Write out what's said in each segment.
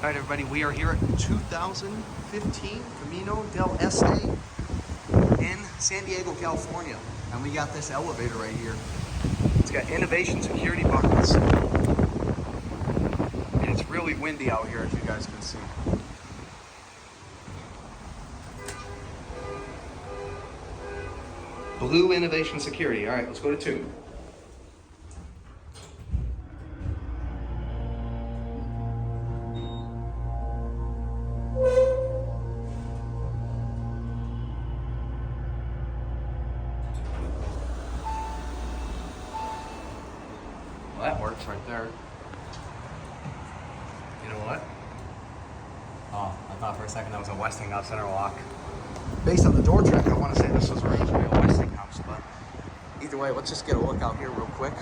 All right, everybody, we are here at 2015 Camino Del Este in San Diego, California. And we got this elevator right here. It's got innovation security buttons. And it's really windy out here, as you guys can see. Blue innovation security. All right, let's go to 2. Well, that works right there. You know what? Oh, I thought for a second that was a Westinghouse center lock. Based on the door track, I want to say this was originally a Westinghouse, but either way, let's just get a look out here real quick.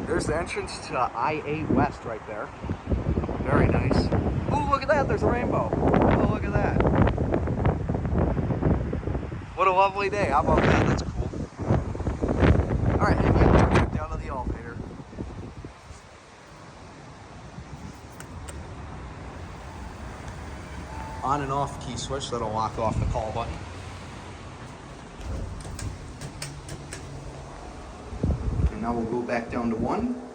There's the entrance to I-8 West right there. Very nice. Ooh, look at that, there's a rainbow. Oh, look at that. What a lovely day, how about that? That's cool. All right, anyway, let's check down to the elevator. On and off key switch that'll lock off the call button. And now we'll go back down to 1.